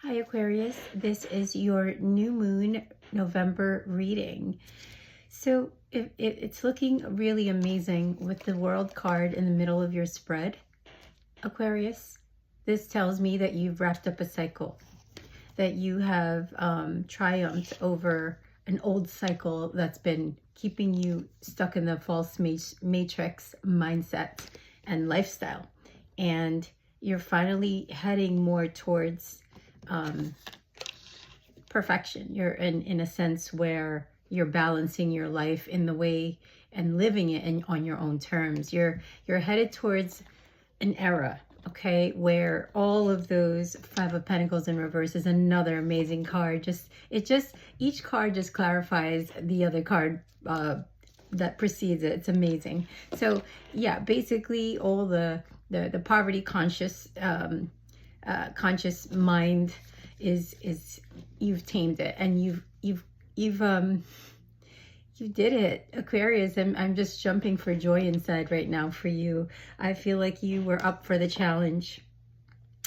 Hi Aquarius, this is your new moon November reading. So it's looking really amazing with the World card in the middle of your spread, Aquarius. This tells me that you've wrapped up a cycle, that you have triumphed over an old cycle that's been keeping you stuck in the false matrix mindset and lifestyle. And you're finally heading more towards perfection. You're in a sense where you're balancing your life in the way and living it on your own terms. You're headed towards an era, okay, where all of those Five of Pentacles in reverse is another amazing card. Each card just clarifies the other card that precedes it. It's amazing. So yeah, basically all the poverty conscious conscious mind is you've tamed it, and you did it, Aquarius. I'm just jumping for joy inside right now for you. I feel like you were up for the challenge,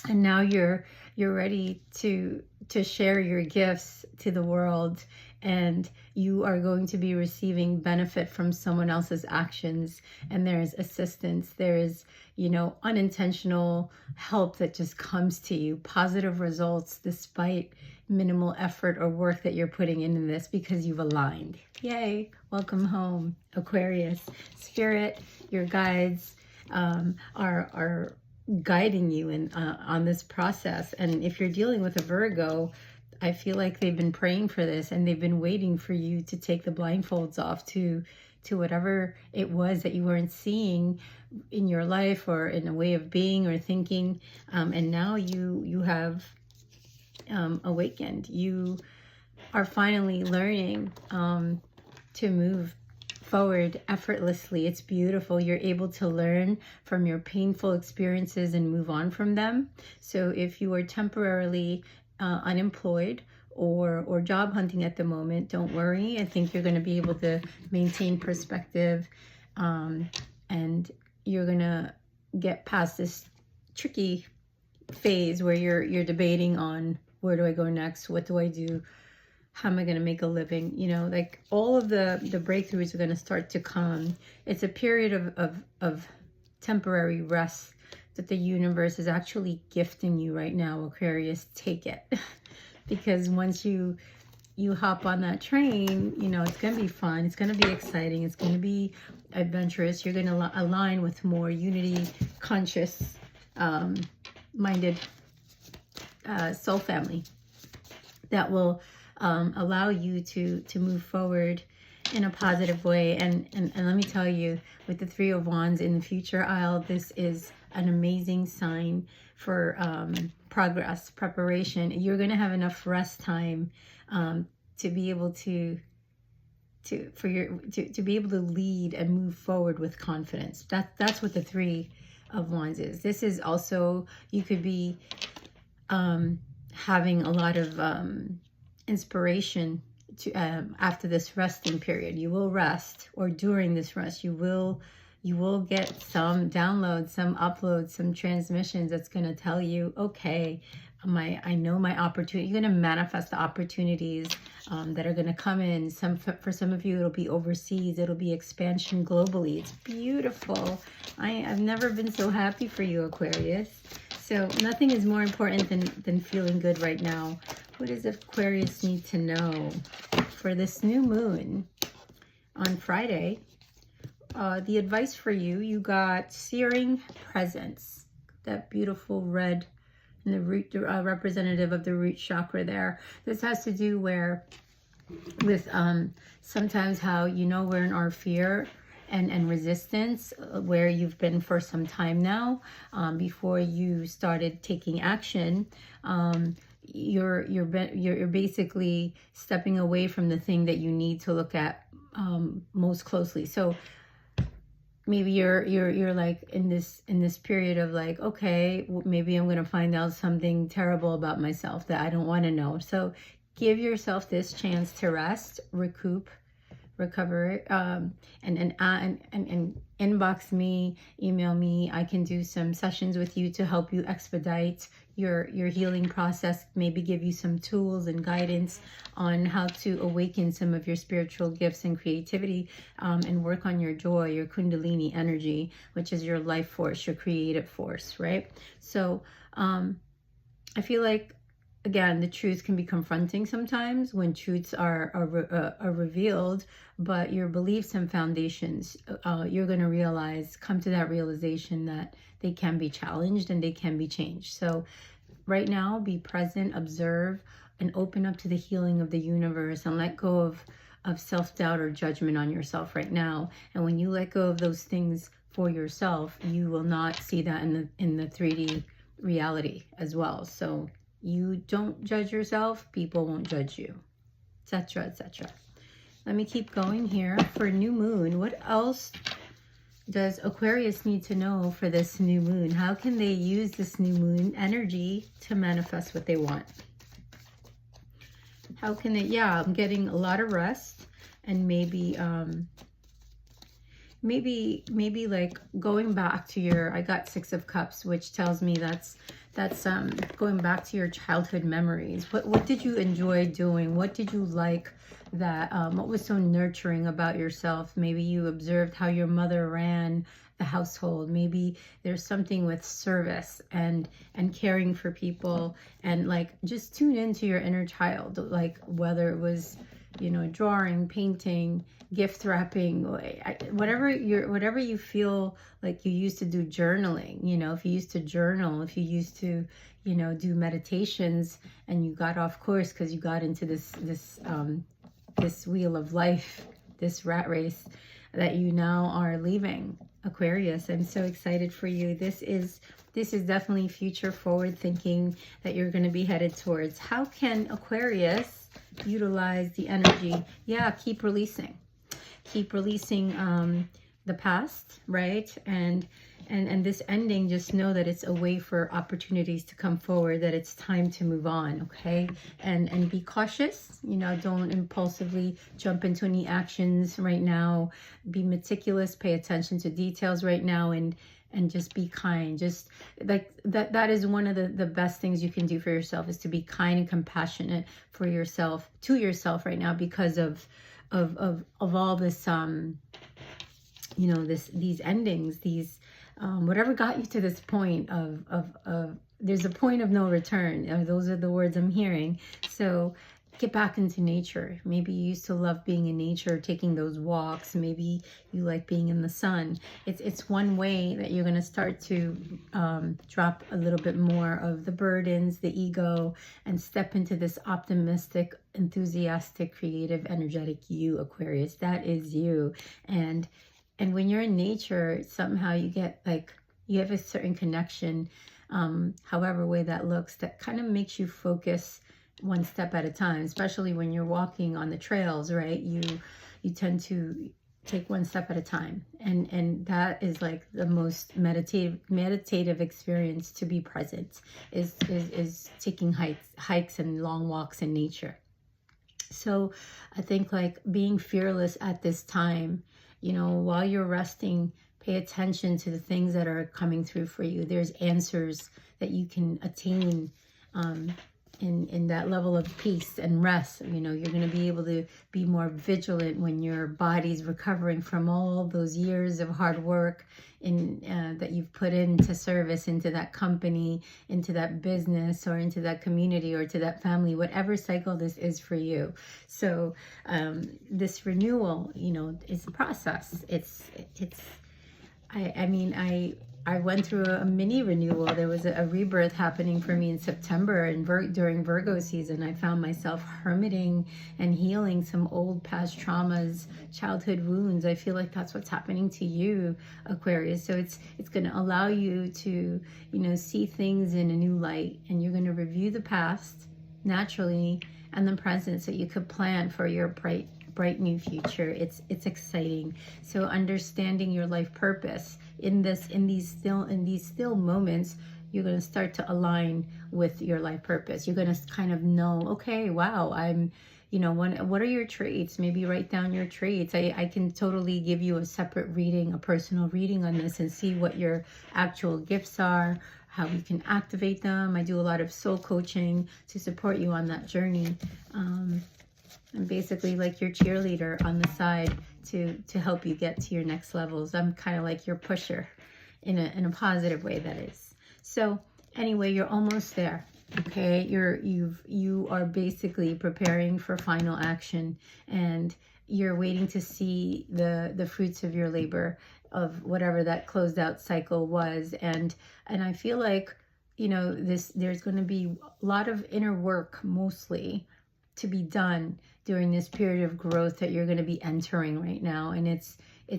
and now you're ready to share your gifts to the world, and you are going to be receiving benefit from someone else's actions. And there's assistance, there's, you know, unintentional help that just comes to you, positive results despite minimal effort or work that you're putting into this, because you've aligned. Yay, welcome home, Aquarius. Spirit, your guides are guiding you in on this process. And if you're dealing with a Virgo, I feel like they've been praying for this, and they've been waiting for you to take the blindfolds off to whatever it was that you weren't seeing in your life or in a way of being or thinking. And now you have awakened. You are finally learning to move forward effortlessly. It's beautiful. You're able to learn from your painful experiences and move on from them. So if you are temporarily unemployed or job hunting at the moment, don't worry. I think you're going to be able to maintain perspective, and you're going to get past this tricky phase where you're debating on, where do I go next? What do I do? How am I going to make a living? You know, like all of the breakthroughs are going to start to come. It's a period of temporary rest that the universe is actually gifting you right now, Aquarius. Take it. Because once you hop on that train, you know, it's going to be fun. It's going to be exciting. It's going to be adventurous. You're going to align with more unity, conscious, minded soul family that will allow you to move forward in a positive way. And let me tell you, with the Three of Wands in the future aisle, this is an amazing sign for progress, preparation. You're going to have enough rest time to be able to be able to lead and move forward with confidence. That's what the Three of Wands is. This is also, you could be having a lot of inspiration to after this resting period. You will rest, or during this rest you will get some downloads, some uploads, some transmissions that's going to tell you, okay, I know my opportunity. You're going to manifest the opportunities that are going to come in. For some of you, it'll be overseas. It'll be expansion globally. It's beautiful. I've never been so happy for you, Aquarius. So nothing is more important than feeling good right now. What does Aquarius need to know for this new moon on Friday? The advice for you, you got searing presence, that beautiful red and the root representative of the root chakra there. This has to do with sometimes how, you know, we're in our fear and resistance, where you've been for some time now, before you started taking action. You're basically stepping away from the thing that you need to look at most closely. So maybe you're like in this period of like, okay, maybe I'm going to find out something terrible about myself that I don't want to know. So give yourself this chance to rest, recoup, recover, and inbox me, email me. I can do some sessions with you to help you expedite your healing process, maybe give you some tools and guidance on how to awaken some of your spiritual gifts and creativity, and work on your joy, your kundalini energy, which is your life force, your creative force, right? So I feel like, again, the truth can be confronting sometimes when truths are revealed, but your beliefs and foundations, you're going to come to that realization that they can be challenged and they can be changed. So right now, be present, observe, and open up to the healing of the universe, and let go of self-doubt or judgment on yourself right now. And when you let go of those things for yourself, you will not see that in the 3D reality as well. So you don't judge yourself, people won't judge you, etc., etc. Let me keep going here for new moon. What else does Aquarius need to know for this new moon? How can they use this new moon energy to manifest what they want? How can they, yeah, I'm getting a lot of rest, and maybe like going back to your, I got 6 of Cups, which tells me that's going back to your childhood memories. What did you enjoy doing? What did you like that, what was so nurturing about yourself? Maybe you observed how your mother ran the household. Maybe there's something with service and caring for people, and like just tune into your inner child, like whether it was, you know, drawing, painting, gift wrapping, whatever you feel like. You used to do journaling, you know, if you used to journal, if you used to, you know, do meditations, and you got off course because you got into this wheel of life, this rat race that you now are leaving, Aquarius. I'm so excited for you. This is definitely future forward thinking that you're going to be headed towards. How can Aquarius utilize the energy? Yeah, keep releasing the past, right? And this ending, just know that it's a way for opportunities to come forward, that it's time to move on, okay? And be cautious, you know, don't impulsively jump into any actions right now. Be meticulous, pay attention to details right now, and just be kind. Just like that is one of the best things you can do for yourself, is to be kind and compassionate for yourself, to yourself right now, because of all this, you know, these endings, these whatever got you to this point of there's a point of no return. Those are the words I'm hearing. So get back into nature. Maybe you used to love being in nature, taking those walks. Maybe you like being in the sun. It's one way that you're going to start to drop a little bit more of the burdens, the ego, and step into this optimistic, enthusiastic, creative, energetic you, Aquarius. That is you. And when you're in nature, somehow you get like, you have a certain connection, however way that looks, that kind of makes you focus one step at a time, especially when you're walking on the trails, right? You tend to take one step at a time. And that is like the most meditative experience, to be present, is taking hikes and long walks in nature. So I think like being fearless at this time, you know, while you're resting, pay attention to the things that are coming through for you. There's answers that you can attain in that level of peace and rest. You know, you're going to be able to be more vigilant when your body's recovering from all those years of hard work that you've put into service, into that company, into that business, or into that community, or to that family, whatever cycle this is for you. So this renewal, you know, is a process. I went through a mini renewal. There was a rebirth happening for me in September, and during Virgo season, I found myself hermiting and healing some old past traumas, childhood wounds. I feel like that's what's happening to you, Aquarius. So it's going to allow you to, you know, see things in a new light, and you're going to review the past naturally and the present, so you could plan for your bright new future. It's exciting. So understanding your life purpose in these still moments, you're going to start to align with your life purpose. You're going to kind of know, okay, wow, I'm, you know, what are your traits? Maybe write down your traits. I can totally give you a separate reading, a personal reading on this, and see what your actual gifts are, how you can activate them. I do a lot of soul coaching to support you on that journey. I'm basically like your cheerleader on the side to help you get to your next levels. I'm kind of like your pusher in a positive way, that is. So anyway, you're almost there. Okay, you are basically preparing for final action, and you're waiting to see the fruits of your labor, of whatever that closed out cycle was. And I feel like, you know, there's going to be a lot of inner work mostly to be done during this period of growth that you're going to be entering right now, and it's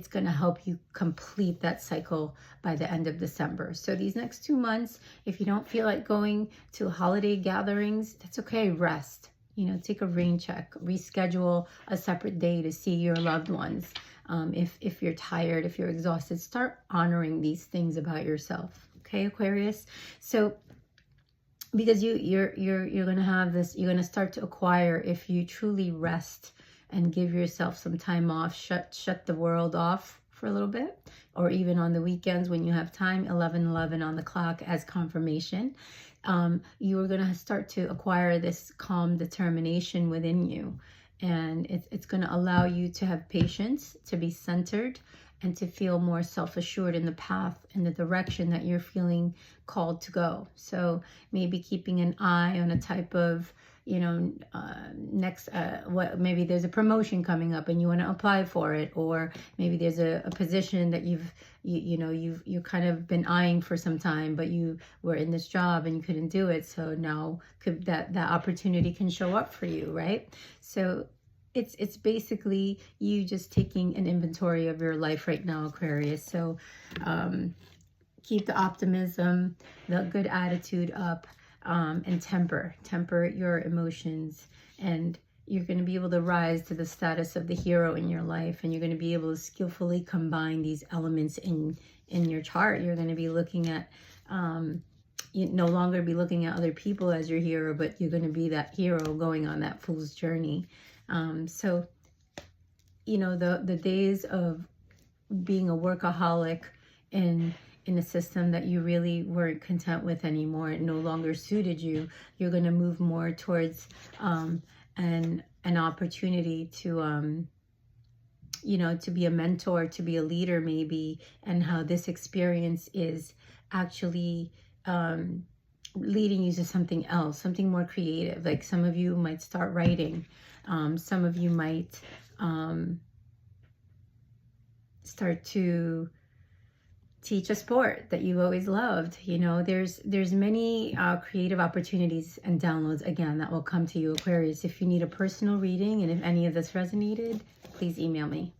going to help you complete that cycle by the end of December. So these next 2 months, if you don't feel like going to holiday gatherings, that's okay. Rest, you know, take a rain check, reschedule a separate day to see your loved ones. If you're tired, if you're exhausted, start honoring these things about yourself. Okay, Aquarius. So because you're going to have this, you're going to start to acquire, if you truly rest and give yourself some time off, shut the world off for a little bit, or even on the weekends when you have time, 11:11 on the clock as confirmation. You are going to start to acquire this calm determination within you, and it's going to allow you to have patience, to be centered, and to feel more self-assured in the path and the direction that you're feeling called to go. So maybe keeping an eye on a type of, you know, maybe there's a promotion coming up and you want to apply for it, or maybe there's a position that you've kind of been eyeing for some time, but you were in this job and you couldn't do it. So now that opportunity can show up for you, right? So it's basically you just taking an inventory of your life right now, Aquarius. So keep the optimism, the good attitude up, and temper your emotions, and you're going to be able to rise to the status of the hero in your life, and you're going to be able to skillfully combine these elements in your chart. You're going to be looking at you no longer be looking at other people as your hero, but you're going to be that hero going on that fool's journey. So, you know, the days of being a workaholic in a system that you really weren't content with anymore, it no longer suited you, you're going to move more towards an opportunity to, you know, to be a mentor, to be a leader maybe, and how this experience is actually leading you to something else, something more creative. Like some of you might start writing. Some of you might start to teach a sport that you've always loved. You know, there's many creative opportunities and downloads, again, that will come to you, Aquarius. If you need a personal reading and if any of this resonated, please email me.